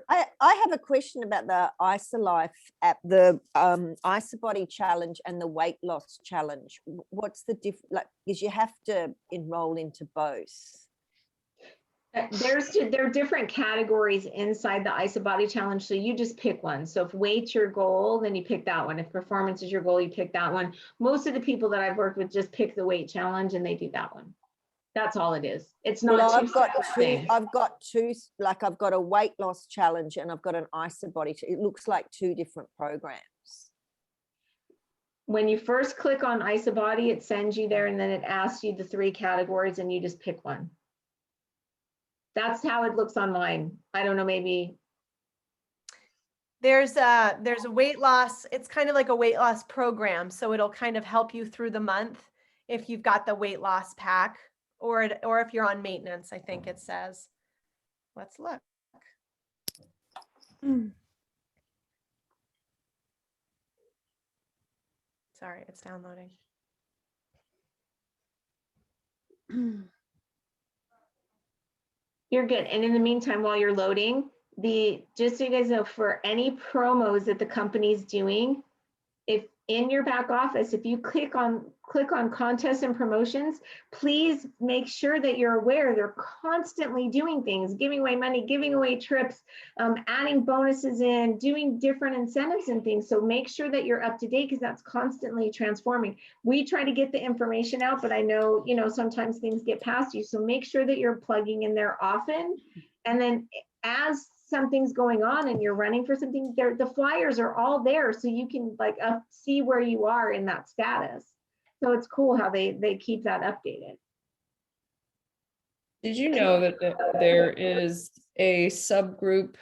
I have a question about the IsaLife app, the IsaBody challenge and the weight loss challenge. What's the difference? Like, because you have to enroll into both. There are different categories inside the IsaBody challenge, so you just pick one. So if weight's your goal, then you pick that one. If performance is your goal, you pick that one. Most of the people that I've worked with just pick the weight challenge and they do that one. That's all it is. It's not. Well, I've got two, like I've got a weight loss challenge and I've got an IsaBody. It looks like two different programs. When you first click on IsaBody, it sends you there and then it asks you the 3 categories and you just pick one. That's how it looks online. I don't know, maybe. There's a weight loss. It's kind of like a weight loss program. So it'll kind of help you through the month if you've got the weight loss pack, or if you're on maintenance, I think it says. Let's look. Sorry, it's downloading. You're good. And in the meantime, while you're loading, just so you guys know, for any promos that the company's doing, if in your back office, if you click on click on contests and promotions, please make sure that you're aware they're constantly doing things, giving away money, giving away trips, adding bonuses in, doing different incentives and things. So make sure that you're up to date because that's constantly transforming. We try to get the information out, but I know, you know, sometimes things get past you. So make sure that you're plugging in there often. And then as something's going on and you're running for something, the flyers are all there so you can like see where you are in that status. So it's cool how they keep that updated. Did you know that there is a subgroup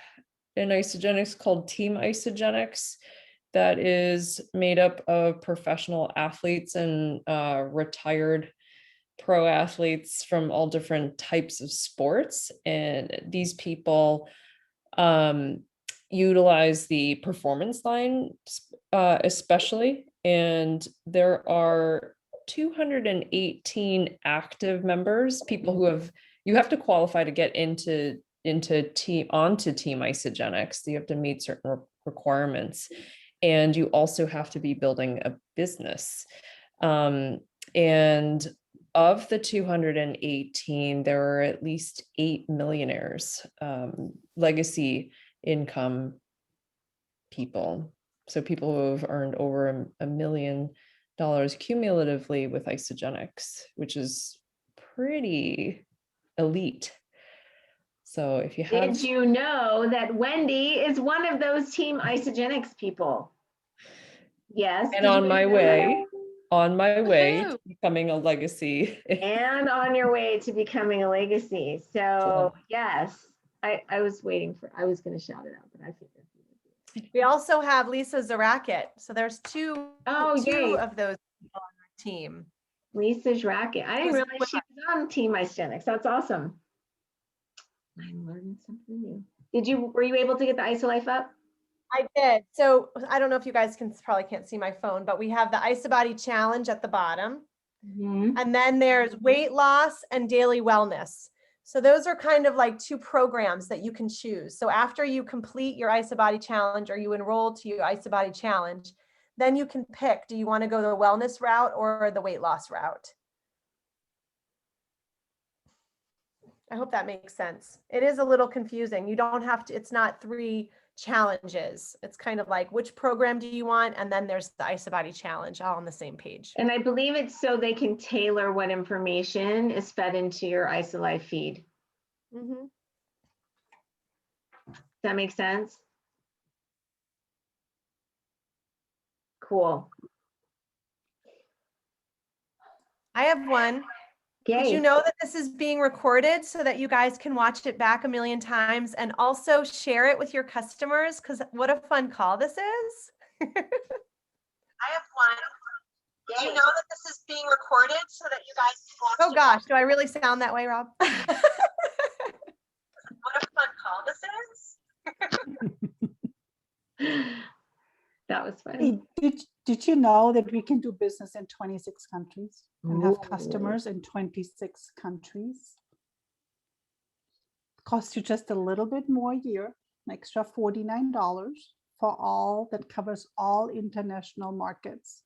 in Isogenics called Team Isogenics that is made up of professional athletes and retired pro athletes from all different types of sports, and these people utilize the performance line especially, and there are 218 active members, people who you have to qualify to get onto Team Isogenics. You have to meet certain requirements, and you also have to be building a business. And of the 218, there are at least 8 millionaires, legacy income people. So people who have earned over $1 million cumulatively with Isogenics, which is pretty elite. So if you have... Did you know that Wendy is one of those Team Isogenics people? Yes. And on my way Woohoo! to becoming a legacy. And on your way to becoming a legacy. So yes, I was waiting for, I was going to shout it out, but I figured. We also have Lisa Zaracket. So there's two of those people on our team. Lisa Zaracket. I didn't realize she was on Team Isogenics. That's awesome. I'm learning something new. Were you able to get the IsoLife up? I did. So I don't know if you guys probably can't see my phone, but we have the IsoBody challenge at the bottom. Mm-hmm. And then there's weight loss and daily wellness. So those are kind of like two programs that you can choose. So after you complete your IsoBody challenge or you enroll to your IsoBody challenge, then you can pick, do you want to go the wellness route or the weight loss route? I hope that makes sense. It is a little confusing. You don't have to, it's not 3 challenges. It's kind of like, which program do you want? And then there's the IsoBody challenge all on the same page. And I believe it's so they can tailor what information is fed into your IsoLife feed. Mm-hmm. Does that make sense? Cool. I have one. Yay. Did you know that this is being recorded so that you guys can watch it back a million times and also share it with your customers? Because what a fun call this is. I have one. Did you know that this is being recorded so that you guys can watch? Oh gosh, do I really sound that way, Rob? What a fun call this is. That was funny. Did you know that we can do business in 26 countries and have customers in 26 countries? Costs you just a little bit more a year, an extra $49 for all that covers all international markets.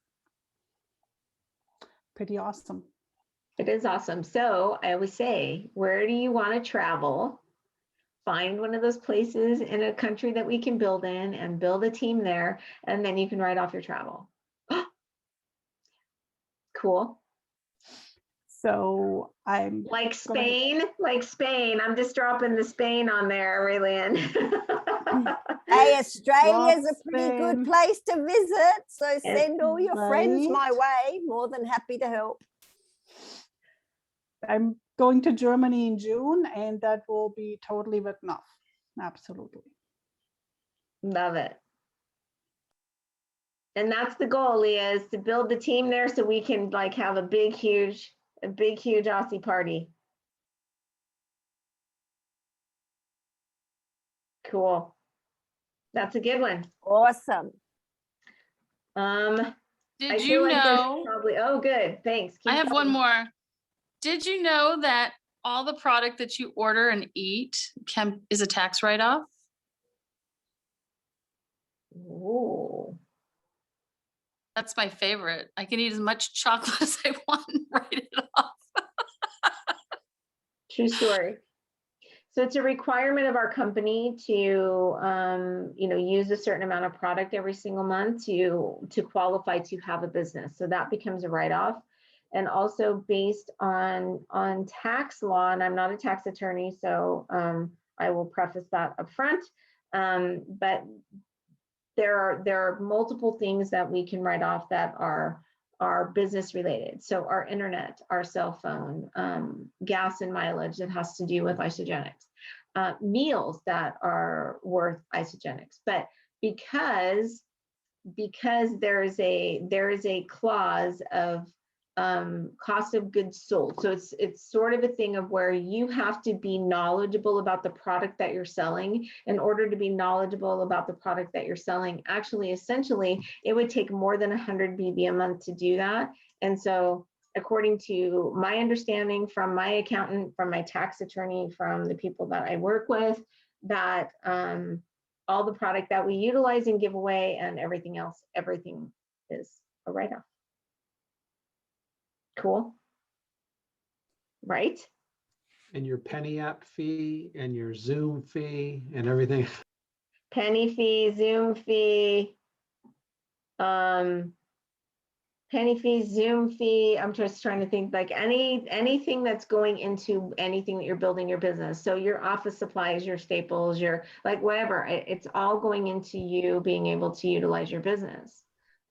Pretty awesome. It is awesome. So I always say, where do you want to travel? Find one of those places in a country that we can build in and build a team there, and then you can write off your travel. Cool. So I'm like Spain. I'm just dropping the Spain on there, Raylene. Hey, Australia's a pretty good place to visit. So send all your friends my way. More than happy to help. I'm going to Germany in June, and that will be totally written off. Absolutely. Love it. And that's the goal, Leah, is to build the team there so we can like have a big, huge Aussie party. Cool. That's a good one. Awesome. Did you know? Probably, oh, good. Thanks. I have one more. Did you know that all the product that you order and eat is a tax write-off? Ooh. That's my favorite. I can eat as much chocolate as I want and write it off. True story. So it's a requirement of our company to, use a certain amount of product every single month to qualify to have a business. So that becomes a write-off. And also based on tax law, and I'm not a tax attorney, so I will preface that up front. But there are multiple things that we can write off that are business related. So our internet, our cell phone, gas and mileage that has to do with isogenics, meals that are worth isogenics. But because there is a clause of cost of goods sold. So it's sort of a thing of where you have to be knowledgeable about the product that you're selling. In order to be knowledgeable about the product that you're selling, actually, essentially, it would take more than 100 BV a month to do that. And so according to my understanding from my accountant, from my tax attorney, from the people that I work with, that all the product that we utilize and give away and everything else, everything is a write-off. Cool. Right? And your Penny app fee and your Zoom fee and everything. Penny fee, Zoom fee, penny fee, Zoom fee. I'm just trying to think like anything that's going into anything that you're building your business. So your office supplies, your staples, your like whatever, it's all going into you being able to utilize your business.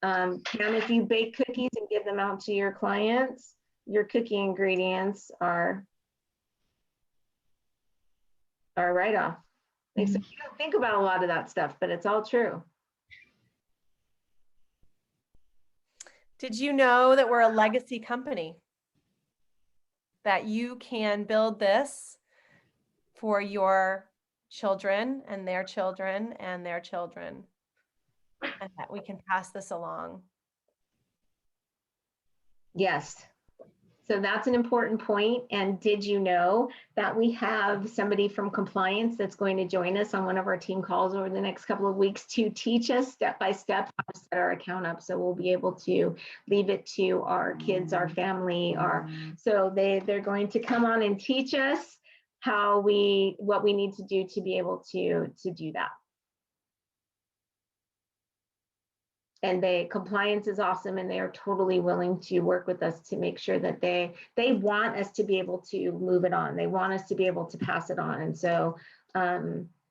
Cam, if you bake cookies and give them out to your clients, your cookie ingredients are a write-off. So you don't think about a lot of that stuff, but it's all true. Did you know that we're a legacy company? That you can build this for your children and their children and their children, and that we can pass this along. Yes. So that's an important point. And did you know that we have somebody from compliance that's going to join us on one of our team calls over the next couple of weeks to teach us step by step how to set our account up. So we'll be able to leave it to our kids, our family, so they're going to come on and teach us what we need to do to be able to do that. And compliance is awesome, and they are totally willing to work with us to make sure that they want us to be able to move it on. They want us to be able to pass it on. And so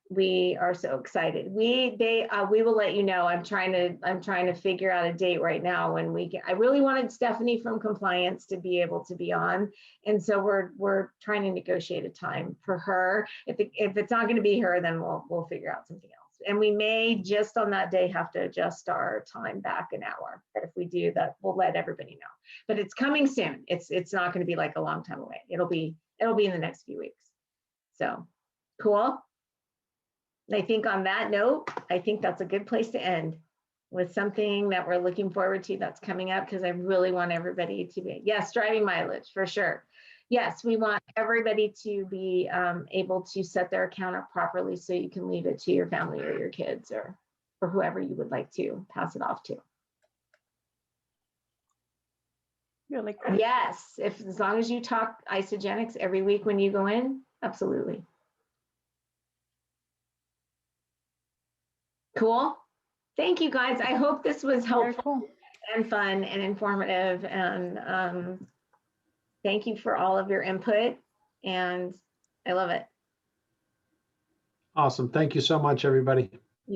we are so excited. We will let you know. I'm trying to figure out a date right now when we can. I really wanted Stephanie from compliance to be able to be on, and so we're trying to negotiate a time for her. If it's not going to be her, then we'll figure out something else. And we may just on that day have to adjust our time back an hour. But if we do that, we'll let everybody know. But it's coming soon. It's not going to be like a long time away. It'll be in the next few weeks. So cool. I think on that note, I think that's a good place to end with something that we're looking forward to that's coming up, because I really want everybody to be, yes, driving mileage for sure. Yes, we want everybody to be able to set their account up properly so you can leave it to your family or your kids or whoever you would like to pass it off to. Really cool. Yes, as long as you talk isogenics every week when you go in, absolutely. Cool. Thank you guys. I hope this was helpful and fun and informative, and thank you for all of your input, and I love it. Awesome. Thank you so much, everybody.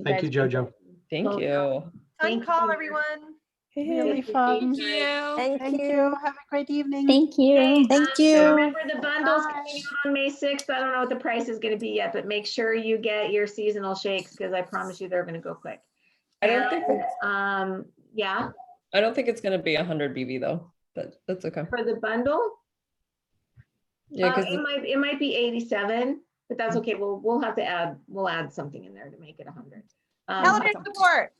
Thank you, JoJo. Thank you. Fun call, everyone. Really fun. Thank you. Thank you. Have a great evening. Thank you. Thank you. Remember the bundles coming out on May 6th. I don't know what the price is going to be yet, but make sure you get your seasonal shakes, because I promise you they're going to go quick. I don't think yeah. I don't think it's going to be 100 BV though, but that's okay. For the bundle? Yeah, because it might be 87, but that's okay. We'll have to add something in there to make it 100. Telomere support.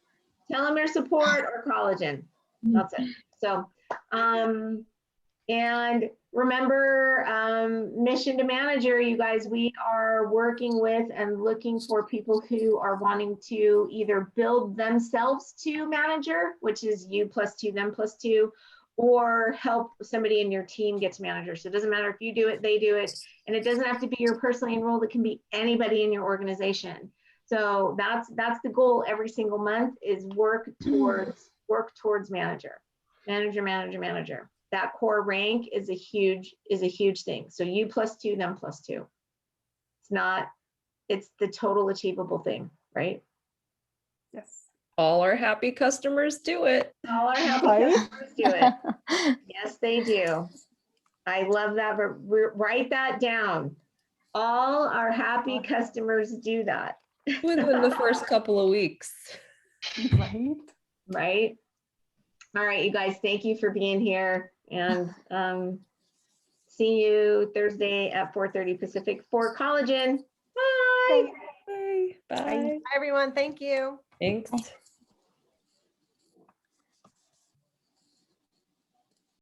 Telomere support or collagen. That's it. So And remember, mission to manager, you guys, we are working with and looking for people who are wanting to either build themselves to manager, which is you plus two, them plus two, or help somebody in your team get to manager. So it doesn't matter if you do it, they do it. And it doesn't have to be your personally enrolled, it can be anybody in your organization. So that's the goal every single month, is work towards manager. That core rank is a huge thing. So you plus two, them plus two. It's the total achievable thing, right? Yes. All our happy customers do it. All our happy customers do it. Yes, they do. I love that, but write that down. All our happy customers do that. Within the first couple of weeks. Right. Right. All right, you guys, thank you for being here, and see you Thursday at 4:30 Pacific for collagen. Bye. Bye. Bye. Hi, everyone. Thank you. Thanks.